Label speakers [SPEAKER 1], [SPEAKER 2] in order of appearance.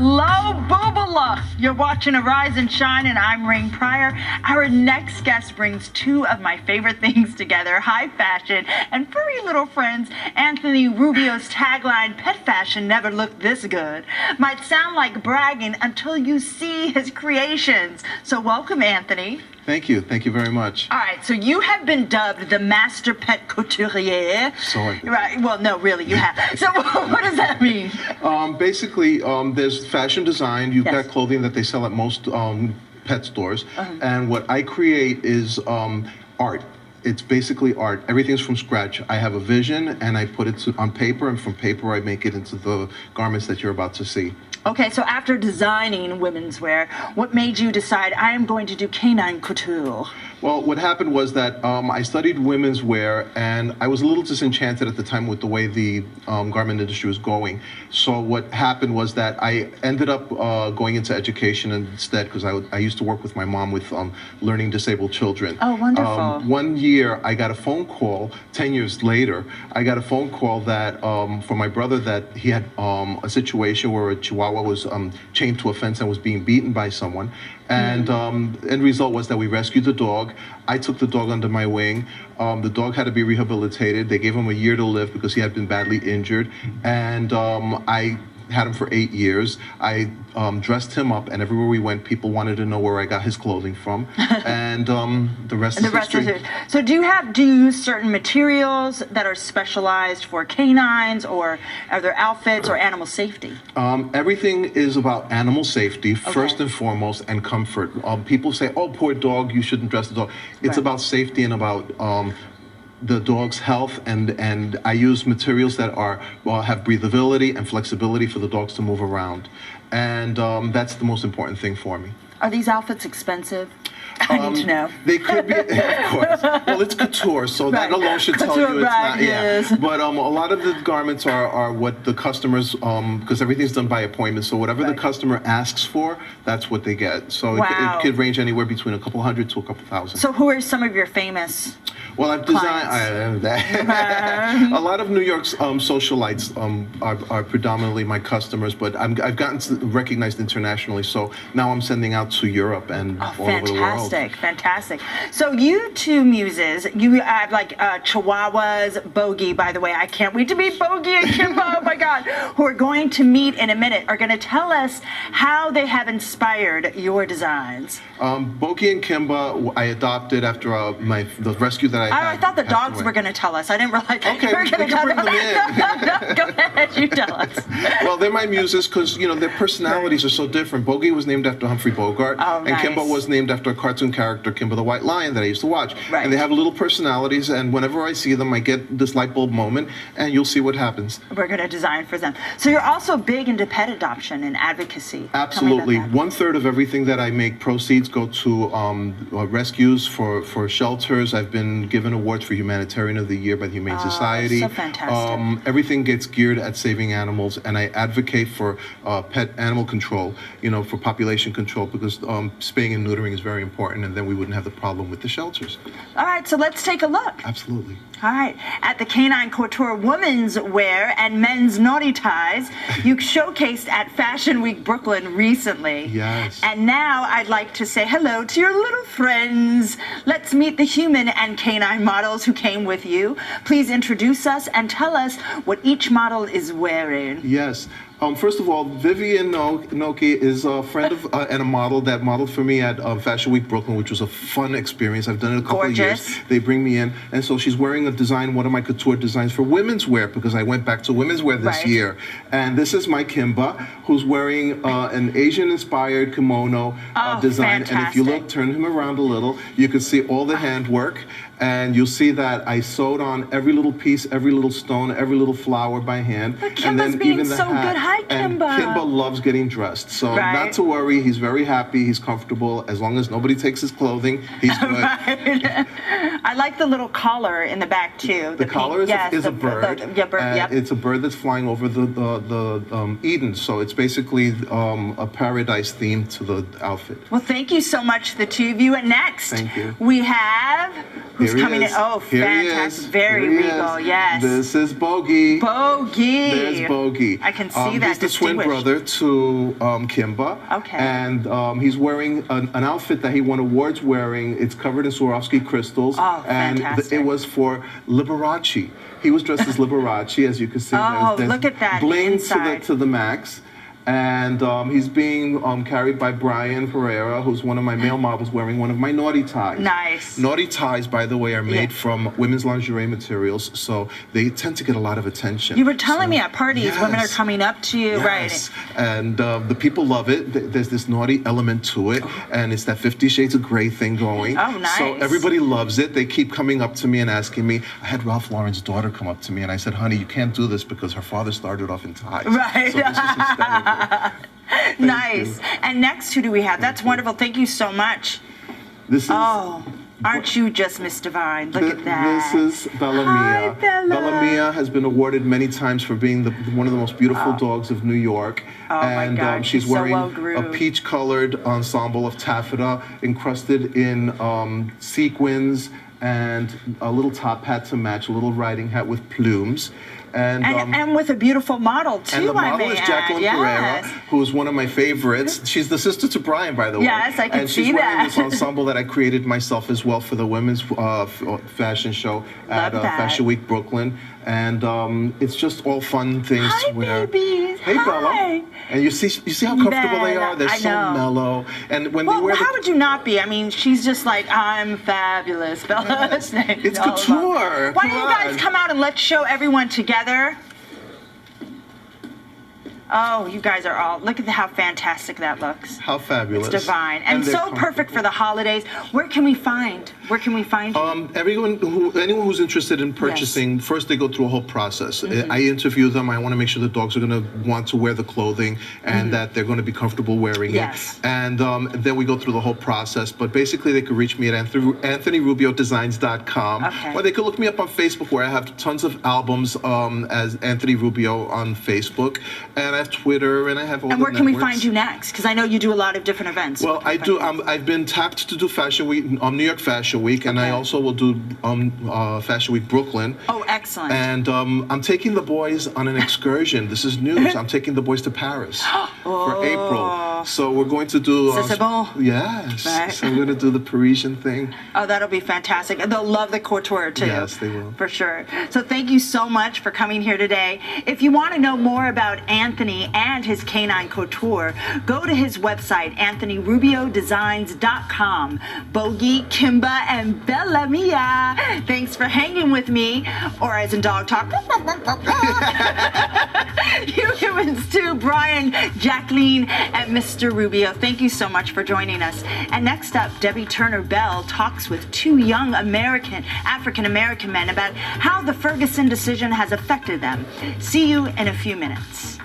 [SPEAKER 1] Hello, Boobala! You're watching Arise and Shine, and I'm Rain Pryor. Our next guest brings two of my favorite things together, high fashion and furry little friends. Anthony Rubio's tagline, "Pet fashion never looked this good," might sound like bragging until you see his creations. So welcome, Anthony.
[SPEAKER 2] Thank you. Thank you very much.
[SPEAKER 1] All right, so you have been dubbed the master pet couturier. Right, well, no, really, you have. So what does that mean?
[SPEAKER 2] Basically, there's fashion design. You've got clothing that they sell at most pet stores. And what I create is art. It's basically art. Everything's from scratch. I have a vision, and I put it on paper, and from paper I make it into the garments that you're about to see.
[SPEAKER 1] Okay, so after designing women's wear, what made you decide I am going to do canine couture?
[SPEAKER 2] Well, what happened was that I studied women's wear, and I was a little disenchanted at the time with the way the garment industry was going. So what happened was that I ended up going into education instead, because I used to work with my mom with learning disabled children.
[SPEAKER 1] Oh, wonderful.
[SPEAKER 2] One year, I got a phone call, 10 years later, I got a phone call that from my brother that he had a situation where a Chihuahua was chained to a fence and was being beaten by someone. And end result was that we rescued the dog. I took the dog under my wing. The dog had to be rehabilitated. They gave him a year to live because he had been badly injured. And I had him for 8 years. I dressed him up, and everywhere we went, people wanted to know where I got his clothing from. And the rest is history.
[SPEAKER 1] So do you use certain materials that are specialized for canines, or are there outfits or animal safety?
[SPEAKER 2] Everything is about animal safety, first and foremost, and comfort. People say, oh, poor dog, you shouldn't dress the dog. It's about safety and about the dog's health, and I use materials that have breathability and flexibility for the dogs to move around, and that's the most important thing for me.
[SPEAKER 1] Are these outfits expensive? I need to know.
[SPEAKER 2] They could be, of course. Well, it's couture, so that alone should tell you it's not.
[SPEAKER 1] Yes.
[SPEAKER 2] But a lot of the garments are what the customers, because everything's done by appointment. So whatever the customer asks for, that's what they get. So it could range anywhere between a couple hundred to a couple thousand.
[SPEAKER 1] So who are some of your famous?
[SPEAKER 2] Well, I've designed a lot of New York's socialites are predominantly my customers, but I've gotten recognized internationally. So now I'm sending out to Europe and all over the world.
[SPEAKER 1] Fantastic. So you two muses, you have like Chihuahuas, Bogie, by the way. I can't wait to meet Bogie and Kimba, oh my God, who are going to meet in a minute, are going to tell us how they have inspired your designs.
[SPEAKER 2] Bogie and Kimba, I adopted after the rescue that I had.
[SPEAKER 1] I thought the dogs were going to tell us. I didn't realize.
[SPEAKER 2] Okay, we can bring them in.
[SPEAKER 1] No, go ahead, you tell us.
[SPEAKER 2] Well, they're my muses because, their personalities are so different. Bogie was named after Humphrey Bogart, and Kimba was named after a cartoon character, Kimba the White Lion, that I used to watch. And they have little personalities, and whenever I see them, I get this light bulb moment, and you'll see what happens.
[SPEAKER 1] We're going to design for them. So you're also big into pet adoption and advocacy.
[SPEAKER 2] Absolutely. 1/3 of everything that I make proceeds go to rescues for shelters. I've been given awards for Humanitarian of the Year by the Humane Society.
[SPEAKER 1] So fantastic.
[SPEAKER 2] Everything gets geared at saving animals, and I advocate for pet animal control, for population control, because spaying and neutering is very important, and then we wouldn't have the problem with the shelters.
[SPEAKER 1] All right, so let's take a look.
[SPEAKER 2] Absolutely.
[SPEAKER 1] All right, at the Canine Couture Women's Wear and Men's Naughty Ties, you showcased at Fashion Week Brooklyn recently.
[SPEAKER 2] Yes.
[SPEAKER 1] And now I'd like to say hello to your little friends. Let's meet the human and canine models who came with you. Please introduce us and tell us what each model is wearing.
[SPEAKER 2] Yes. First of all, Vivian Nwoke is a friend of and a model that modeled for me at Fashion Week Brooklyn, which was a fun experience. I've done it a couple of years. They bring me in, and so she's wearing one of my couture designs for women's wear, because I went back to women's wear this year. And this is my Kimba, who's wearing an Asian-inspired kimono design.
[SPEAKER 1] Fantastic.
[SPEAKER 2] And if you look, turn him around a little, you can see all the handwork. And you'll see that I sewed on every little piece, every little stone, every little flower by hand.
[SPEAKER 1] But Kimba's being so good. Hi, Kimba.
[SPEAKER 2] And Kimba loves getting dressed. So not to worry. He's very happy. He's comfortable. As long as nobody takes his clothing, he's good.
[SPEAKER 1] I like the little collar in the back too.
[SPEAKER 2] The collar is a bird.
[SPEAKER 1] Yep.
[SPEAKER 2] It's a bird that's flying over the Eden. So it's basically a paradise theme to the outfit.
[SPEAKER 1] Well, thank you so much, the two of you. And next,
[SPEAKER 2] thank you.
[SPEAKER 1] We have who's coming in. Oh, fantastic! Very regal. Yes.
[SPEAKER 2] This is Bogie.
[SPEAKER 1] Bogie.
[SPEAKER 2] There's Bogie.
[SPEAKER 1] I can see that.
[SPEAKER 2] He's the twin brother to Kimba.
[SPEAKER 1] Okay.
[SPEAKER 2] And he's wearing an outfit that he won awards wearing. It's covered in Swarovski crystals.
[SPEAKER 1] Oh,
[SPEAKER 2] and
[SPEAKER 1] fantastic.
[SPEAKER 2] It was for Liberace. He was dressed as Liberace, as you can see.
[SPEAKER 1] Oh,
[SPEAKER 2] there's
[SPEAKER 1] look at that
[SPEAKER 2] bling
[SPEAKER 1] inside.
[SPEAKER 2] to the max. And he's being carried by Bryan Pereira, who's one of my male models wearing one of my naughty ties.
[SPEAKER 1] Nice.
[SPEAKER 2] Naughty ties, by the way, are made from women's lingerie materials, so they tend to get a lot of attention.
[SPEAKER 1] You were telling me at parties, women are coming up to you,
[SPEAKER 2] right? And the people love it. There's this naughty element to it, and it's that 50 Shades of Grey thing going.
[SPEAKER 1] Oh, nice.
[SPEAKER 2] So everybody loves it. They keep coming up to me and asking me. I had Ralph Lauren's daughter come up to me, and I said, honey, you can't do this because her father started off in ties.
[SPEAKER 1] Right.
[SPEAKER 2] So this is hysterical.
[SPEAKER 1] Nice. And next, who do we have? That's wonderful. Thank you so much.
[SPEAKER 2] This is.
[SPEAKER 1] Oh, aren't you just Miss Divine? Look at that.
[SPEAKER 2] This is Bella
[SPEAKER 1] Hi,
[SPEAKER 2] Mia.
[SPEAKER 1] Bella.
[SPEAKER 2] Bella Mia has been awarded many times for being one of the most beautiful dogs of New York.
[SPEAKER 1] Oh
[SPEAKER 2] and
[SPEAKER 1] my God,
[SPEAKER 2] she's
[SPEAKER 1] she's so
[SPEAKER 2] wearing
[SPEAKER 1] well-groomed.
[SPEAKER 2] a peach-colored ensemble of taffeta encrusted in sequins and a little top hat to match, a little riding hat with plumes.
[SPEAKER 1] And with a beautiful model, too,
[SPEAKER 2] and the model is Jacqueline Pereira, who is one of my favorites. She's the sister to Bryan, by the way.
[SPEAKER 1] Yes, I can see that.
[SPEAKER 2] And she's wearing this ensemble that I created myself as well for the women's fashion show at Fashion Week Brooklyn. And it's just all fun things to wear.
[SPEAKER 1] Babies.
[SPEAKER 2] Hey, Bella. And you see how comfortable they are? They're so mellow. And when they wear
[SPEAKER 1] how would you not be? I mean, she's just like, I'm fabulous, Bella.
[SPEAKER 2] It's couture.
[SPEAKER 1] Why don't you guys come out and let's show everyone together? Oh, you guys are all, look at how fantastic that looks.
[SPEAKER 2] How fabulous.
[SPEAKER 1] It's divine. And so perfect for the holidays. Where can we find you?
[SPEAKER 2] Anyone who's interested in purchasing, first they go through a whole process. I interview them. I want to make sure the dogs are going to want to wear the clothing and that they're going to be comfortable wearing it. And then we go through the whole process. But basically, they can reach me at AnthonyRubioDesigns.com. Or they can look me up on Facebook, where I have tons of albums as Anthony Rubio on Facebook. And I have Twitter, and I have all the networks.
[SPEAKER 1] And where can we find you next? Because I know you do a lot of different events.
[SPEAKER 2] Well, I do. I've been tapped to do Fashion Week, New York Fashion Week, and I also will do Fashion Week Brooklyn.
[SPEAKER 1] Oh, excellent.
[SPEAKER 2] And I'm taking the boys on an excursion. This is news. I'm taking the boys to Paris for April. So we're going to do...
[SPEAKER 1] C'est bon.
[SPEAKER 2] Yes.
[SPEAKER 1] Right.
[SPEAKER 2] So we're going to do the Parisian thing.
[SPEAKER 1] Oh, that'll be fantastic. And they'll love the couture, too.
[SPEAKER 2] Yes, they will.
[SPEAKER 1] For sure. So thank you so much for coming here today. If you want to know more about Anthony and his canine couture, go to his website, AnthonyRubioDesigns.com. Bogie, Kimba, and Bella Mia, thanks for hanging with me, or as in dog talk, you humans too, Bryan, Jacqueline, and Mr. Rubio. Thank you so much for joining us. And next up, Debbie Turner Bell talks with two young African-American men about how the Ferguson decision has affected them. See you in a few minutes.